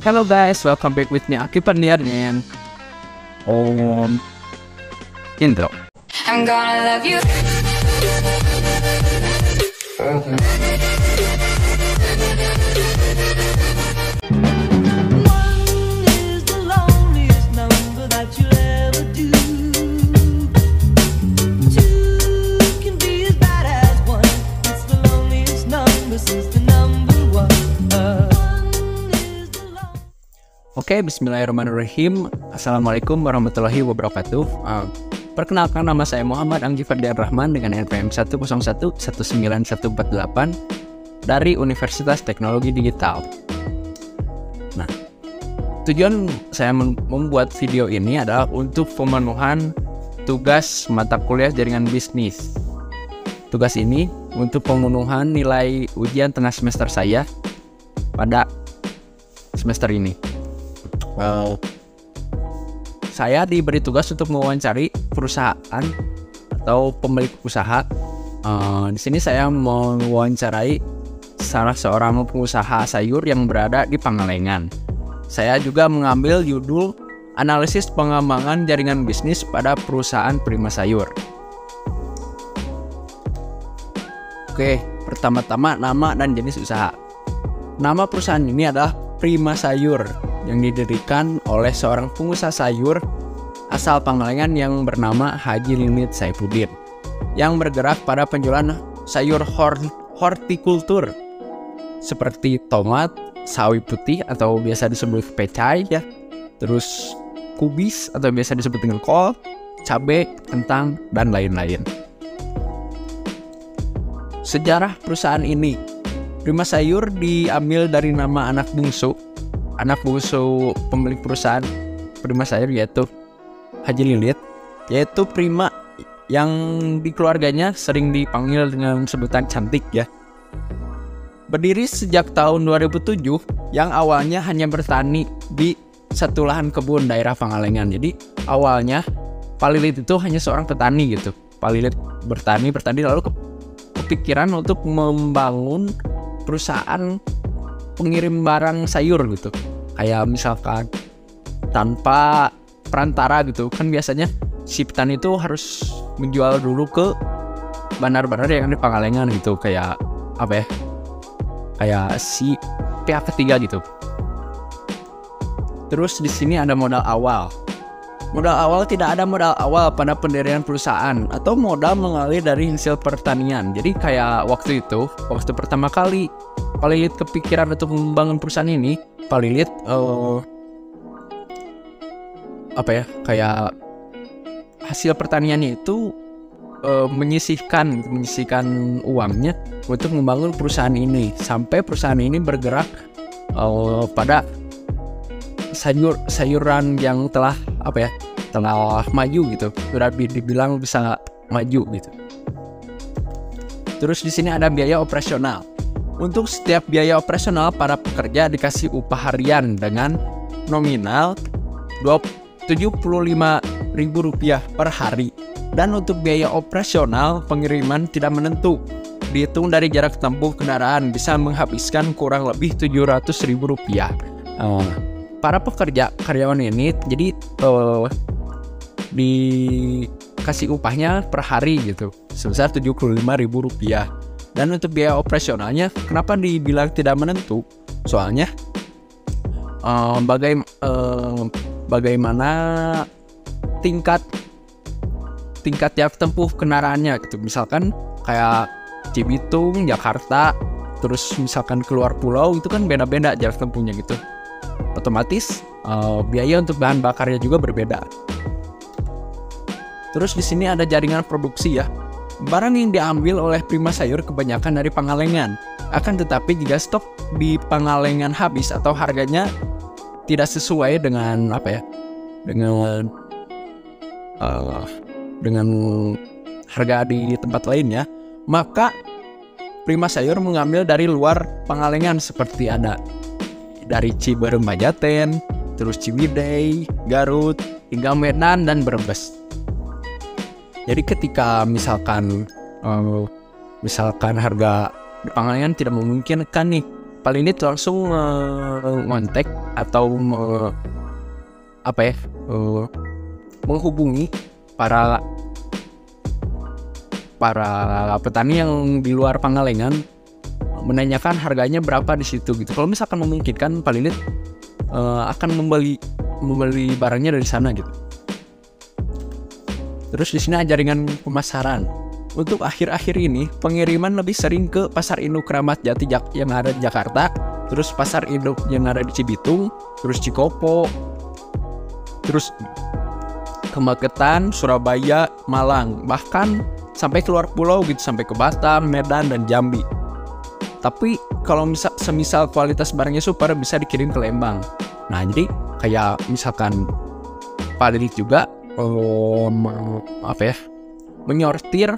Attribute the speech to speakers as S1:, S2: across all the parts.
S1: Hello guys, welcome back with me Aki Pandiar and intro.
S2: I'm gonna love you.
S3: One is the loneliest number that you'll ever do. Two can be as bad as one. It's the loneliest number since the number one.
S1: Oke, bismillahirrahmanirrahim. Assalamualaikum warahmatullahi wabarakatuh. Perkenalkan, nama saya Muhammad Anggi Ferdian Rahman dengan NPM 1011948 dari Universitas Teknologi Digital. Nah, tujuan saya membuat video ini adalah untuk pemenuhan tugas mata kuliah jaringan bisnis. Tugas ini untuk pemenuhan nilai ujian tengah semester saya pada semester ini. Saya diberi tugas untuk mewawancari perusahaan atau pemilik usaha. Di sini saya mewawancarai salah seorang pengusaha sayur yang berada di Pangalengan. Saya juga mengambil judul analisis pengembangan jaringan bisnis pada perusahaan Prima Sayur. Oke, pertama-tama nama dan jenis usaha. Nama perusahaan ini adalah Prima Sayur yang didirikan oleh seorang pengusaha sayur asal Pangalengan yang bernama Haji Limit Saifuddin yang bergerak pada penjualan sayur hortikultur seperti tomat, sawi putih atau biasa disebut pecai ya, terus kubis atau biasa disebut dengan kol, cabai, kentang, dan lain-lain. Sejarah perusahaan ini, Prima Sayur diambil dari nama anak bungsu pemilik perusahaan Prima Sayur, yaitu Haji Lilit, yaitu Prima yang di keluarganya sering dipanggil dengan sebutan cantik ya. Berdiri sejak tahun 2007 yang awalnya hanya bertani di satu lahan kebun daerah Pangalengan. Jadi awalnya Pak Lilit itu hanya seorang petani gitu. Pak Lilit bertani lalu kepikiran untuk membangun perusahaan pengirim barang sayur gitu, kayak misalkan tanpa perantara gitu kan. Biasanya si petani itu harus menjual dulu ke bandar-bandar yang di Pangalengan gitu, kayak apa ya, kayak si pihak ketiga gitu. Terus di sini ada modal awal. Modal awal, tidak ada modal awal pada pendirian perusahaan atau modal mengalir dari hasil pertanian. Jadi kayak waktu pertama kali Pak Lilit kepikiran untuk membangun perusahaan ini, Pak Lilit kayak hasil pertaniannya itu menyisihkan uangnya untuk membangun perusahaan ini, sampai perusahaan ini bergerak pada sayuran yang telah maju gitu, sudah dibilang bisa maju gitu. Terus di sini ada biaya operasional. Untuk setiap biaya operasional, para pekerja dikasih upah harian dengan nominal Rp75.000 per hari. Dan untuk biaya operasional pengiriman tidak menentu, dihitung dari jarak tempuh kendaraan, bisa menghabiskan kurang lebih Rp700.000. Para karyawan ini jadi dikasih upahnya per hari gitu, sebesar Rp75.000. Dan untuk biaya operasionalnya, kenapa dibilang tidak menentu? Soalnya bagaimana tingkat jarak tempuh kendaraannya gitu. Misalkan kayak Cibitung, Jakarta, terus misalkan keluar pulau, itu kan beda-beda jarak tempuhnya gitu. Otomatis biaya untuk bahan bakarnya juga berbeda. Terus di sini ada jaringan produksi ya. Barang yang diambil oleh Prima Sayur kebanyakan dari Pangalengan. Akan tetapi jika stok di Pangalengan habis atau harganya tidak sesuai dengan dengan harga di tempat lainnya, maka Prima Sayur mengambil dari luar Pangalengan, seperti ada dari Ciberem Bajaten, terus Ciwidey, Garut, hingga Medan dan Brebes. Jadi ketika misalkan harga di Pangalengan tidak memungkinkan nih, Pak Lilit langsung ngontek atau menghubungi para petani yang di luar Pangalengan, menanyakan harganya berapa di situ gitu. Kalau misalkan memungkinkan, Pak Lilit akan membeli barangnya dari sana gitu. Terus di sini ada jaringan pemasaran. Untuk akhir-akhir ini pengiriman lebih sering ke Pasar Induk Kramat Jati yang ada di Jakarta, terus Pasar Induk yang ada di Cibitung, terus Cikopo, terus ke Magetan, Surabaya, Malang, bahkan sampai keluar pulau gitu, sampai ke Batam, Medan, dan Jambi. Tapi kalau semisal kualitas barangnya super, bisa dikirim ke Lembang. Nah, jadi kayak misalkan Pak Lilit juga menyortir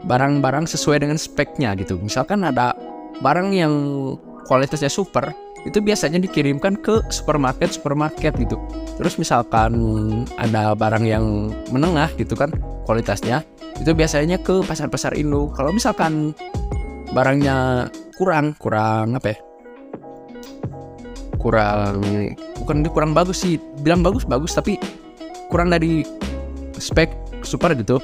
S1: barang-barang sesuai dengan speknya gitu. Misalkan ada barang yang kualitasnya super, itu biasanya dikirimkan ke supermarket gitu. Terus misalkan ada barang yang menengah gitu kan kualitasnya, itu biasanya ke pasar-pasar induk. Kalau misalkan barangnya kurang bagus sih, bilang bagus tapi kurang dari spek super gitu,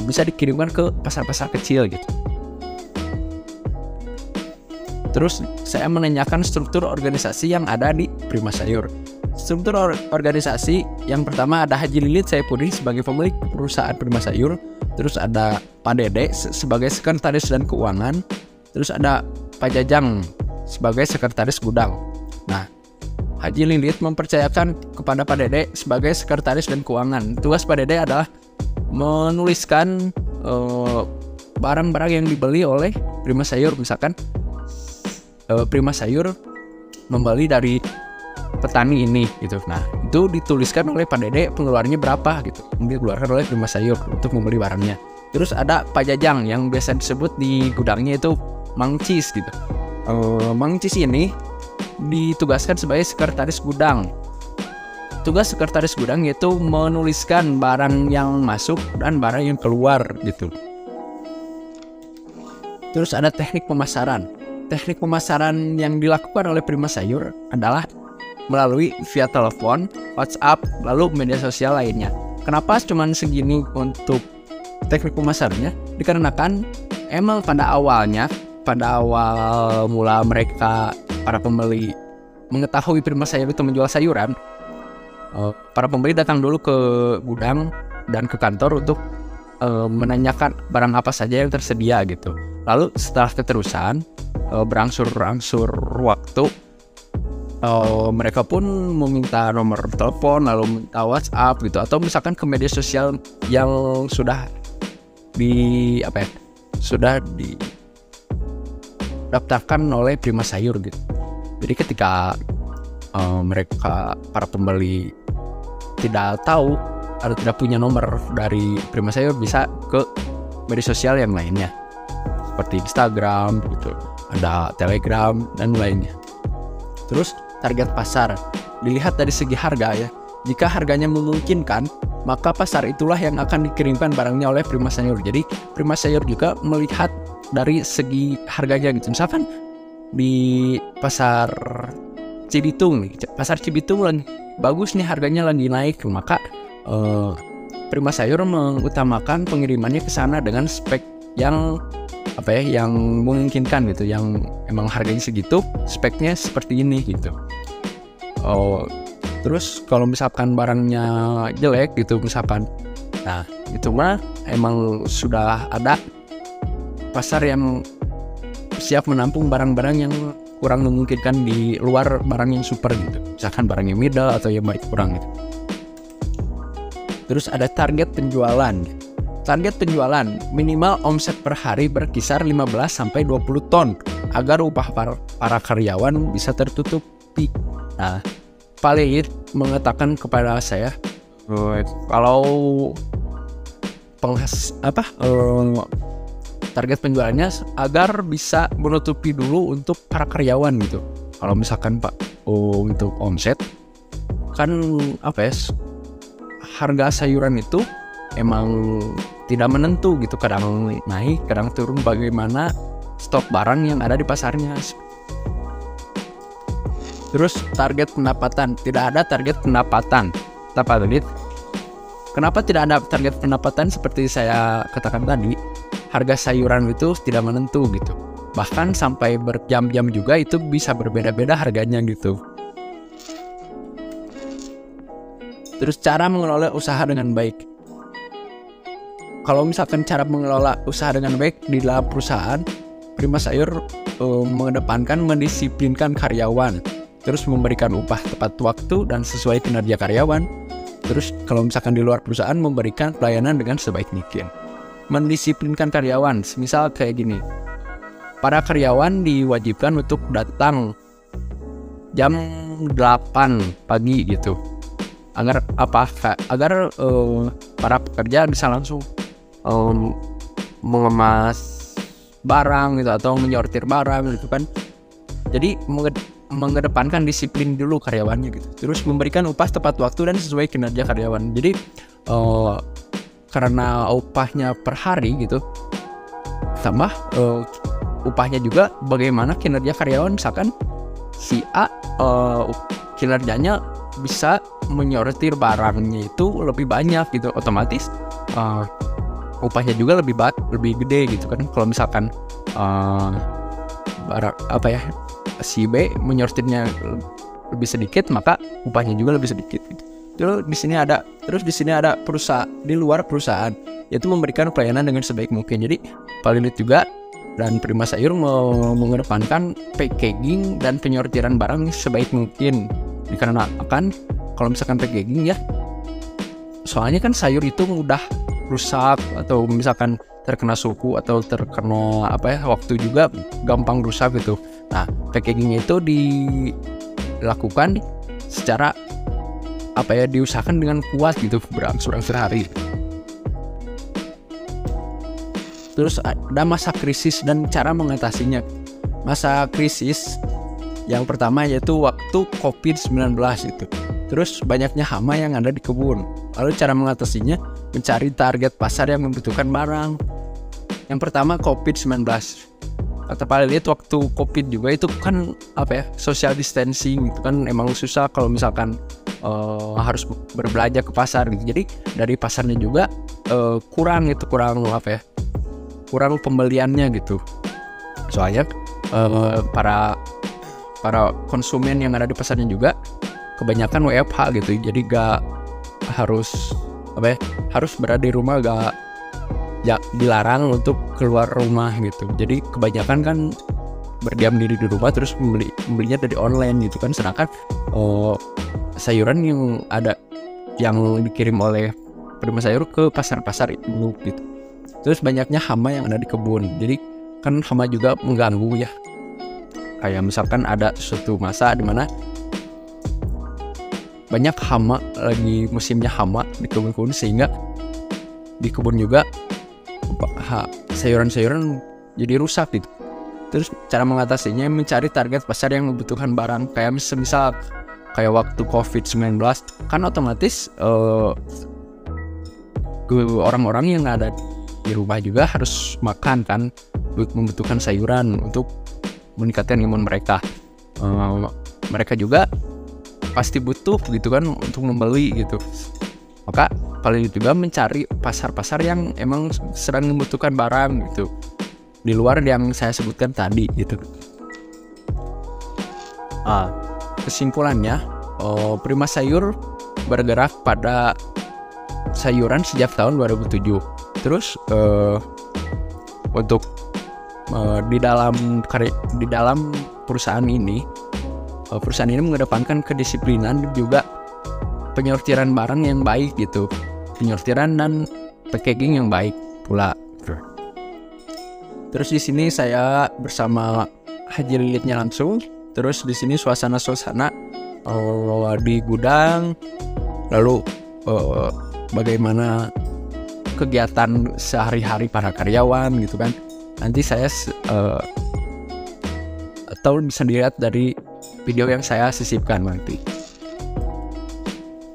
S1: bisa dikirimkan ke pasar-pasar kecil gitu. Terus saya menanyakan struktur organisasi yang ada di Prima Sayur. Struktur organisasi yang pertama ada Haji Lilit Saipudin sebagai pemilik perusahaan Prima Sayur. Terus ada Pak Dede sebagai sekretaris dan keuangan. Terus ada Pak Jajang sebagai sekretaris gudang. Nah, Haji Lilit mempercayakan kepada Pak Dede sebagai sekretaris dan keuangan. Tugas Pak Dede adalah menuliskan barang-barang yang dibeli oleh Prima Sayur. Misalkan Prima Sayur membeli dari petani ini gitu. Nah, itu dituliskan oleh Pak Dede pengeluarannya berapa gitu. Dikeluarkan oleh Prima Sayur untuk membeli barangnya. Terus ada Pak Jajang yang biasa disebut di gudangnya itu Mang Cis gitu. Mang Cis ini ditugaskan sebagai sekretaris gudang. Tugas sekretaris gudang yaitu menuliskan barang yang masuk dan barang yang keluar gitu. Terus ada teknik pemasaran. Teknik pemasaran yang dilakukan oleh Prima Sayur adalah melalui via telepon, WhatsApp, lalu media sosial lainnya. Kenapa cuma segini untuk teknik pemasarannya? Dikarenakan emang pada awal mula mereka para pembeli mengetahui Prima Sayur itu menjual sayuran, para pembeli datang dulu ke gudang dan ke kantor untuk menanyakan barang apa saja yang tersedia gitu. Lalu setelah keterusan berangsur-angsur waktu, mereka pun meminta nomor telepon, lalu minta WhatsApp gitu, atau misalkan ke media sosial yang sudah didaftarkan oleh Prima Sayur gitu. Jadi ketika mereka para pembeli tidak tahu atau tidak punya nomor dari Prima Sayur, bisa ke media sosial yang lainnya seperti Instagram gitu, ada Telegram dan lainnya. Terus target pasar dilihat dari segi harga ya. Jika harganya memungkinkan, maka pasar itulah yang akan dikirimkan barangnya oleh Prima Sayur. Jadi Prima Sayur juga melihat dari segi harganya gitu. Misalkan di pasar Cibitung nih, pasar Cibitung lagi bagus nih, harganya lagi naik, maka Prima Sayur mengutamakan pengirimannya ke sana dengan spek yang yang memungkinkan gitu, yang emang harganya segitu, speknya seperti ini gitu. Terus kalau misalkan barangnya jelek gitu misalkan, nah itu mah emang sudah ada pasar yang siap menampung barang-barang yang kurang memungkinkan di luar barang yang super gitu. Misalkan barang yang middle atau yang baik kurang gitu. Terus ada target penjualan. Target penjualan minimal omset per hari berkisar 15-20 ton agar upah para karyawan bisa tertutupi. Nah, Pak Lilit mengatakan kepada saya kalau target penjualannya agar bisa menutupi dulu untuk para karyawan gitu. Kalau misalkan untuk omset kan harga sayuran itu emang tidak menentu gitu, kadang naik, kadang turun, bagaimana stok barang yang ada di pasarnya. Terus target pendapatan, tidak ada target pendapatan. Kenapa tidak ada target pendapatan? Seperti saya katakan tadi, harga sayuran itu tidak menentu gitu. Bahkan sampai berjam-jam juga itu bisa berbeda-beda harganya gitu. Terus cara mengelola usaha dengan baik. Kalau misalkan cara mengelola usaha dengan baik di dalam perusahaan, Prima Sayur mengedepankan mendisiplinkan karyawan, terus memberikan upah tepat waktu dan sesuai kinerja karyawan. Terus kalau misalkan di luar perusahaan, memberikan pelayanan dengan sebaik mungkin. Mendisiplinkan karyawan, misal kayak gini. Para karyawan diwajibkan untuk datang jam 8 pagi gitu. Agar para pekerja bisa langsung mengemas barang gitu atau menyortir barang gitu kan. Jadi mengedepankan disiplin dulu karyawannya gitu. Terus memberikan upah tepat waktu dan sesuai kinerja karyawan. Jadi karena upahnya per hari gitu, tambah upahnya juga bagaimana kinerja karyawan. Misalkan si A kinerjanya bisa menyortir barangnya itu lebih banyak gitu, otomatis upahnya juga lebih gede gitu kan. Kalau misalkan si B menyortirnya lebih sedikit, maka upahnya juga lebih sedikit gitu. Terus di sini ada perusahaan di luar perusahaan, yaitu memberikan pelayanan dengan sebaik mungkin. Jadi Palilit juga dan Prima Sayur mengedepankan packaging dan penyortiran barang sebaik mungkin. Dikarenakan kalau misalkan packaging ya, soalnya kan sayur itu mudah rusak atau misalkan terkena suhu atau terkena waktu juga gampang rusak gitu. Nah, packagingnya itu dilakukan secara diusahakan dengan kuat gitu, berangsur-angsur hari. Terus ada masa krisis dan cara mengatasinya. Masa krisis yang pertama yaitu waktu COVID-19 itu. Terus banyaknya hama yang ada di kebun. Lalu cara mengatasinya, mencari target pasar yang membutuhkan barang. Yang pertama COVID-19. Kata Palilit waktu COVID juga itu kan social distancing itu kan emang susah kalau misalkan harus berbelanja ke pasar gitu. Jadi dari pasarnya juga kurang pembeliannya gitu. Soalnya para konsumen yang ada di pasarnya juga kebanyakan WFH gitu. Jadi gak harus berada di rumah, dilarang untuk keluar rumah gitu. Jadi kebanyakan kan berdiam diri di rumah, terus membelinya dari online gitu kan. Sedangkan sayuran yang dikirim oleh Prima Sayur ke pasar-pasar itu gitu. Terus banyaknya hama yang ada di kebun. Jadi kan hama juga mengganggu ya. Kayak misalkan ada suatu masa di mana banyak hama, lagi musimnya hama di kebun-kebun, sehingga di kebun juga sayuran-sayuran jadi rusak gitu. Terus cara mengatasinya mencari target pasar yang membutuhkan barang. Kayak misal kayak waktu COVID-19 kan otomatis orang-orang yang ada di rumah juga harus makan kan, membutuhkan sayuran untuk meningkatkan imun mereka. Mereka juga pasti butuh gitu kan untuk membeli gitu. Maka Palilit juga mencari pasar-pasar yang emang sedang membutuhkan barang gitu, di luar yang saya sebutkan tadi gitu. Kesimpulannya, Prima Sayur bergerak pada sayuran sejak tahun 2007. Terus untuk di dalam perusahaan ini mengedepankan kedisiplinan dan juga penyortiran barang yang baik gitu, penyortiran dan packaging yang baik pula. Terus di sini saya bersama Haji Lilitnya langsung. Terus di sini suasana di gudang, lalu bagaimana kegiatan sehari-hari para karyawan gitu kan. Nanti saya atau bisa dilihat dari video yang saya sisipkan nanti.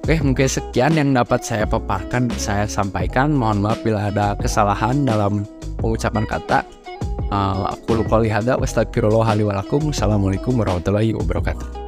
S1: Oke, mungkin sekian yang dapat saya paparkan, saya sampaikan. Mohon maaf bila ada kesalahan dalam pengucapan kata. Aku qouli hadza wa astaghfirullah li wa lakum. Assalamualaikum warahmatullahi wabarakatuh.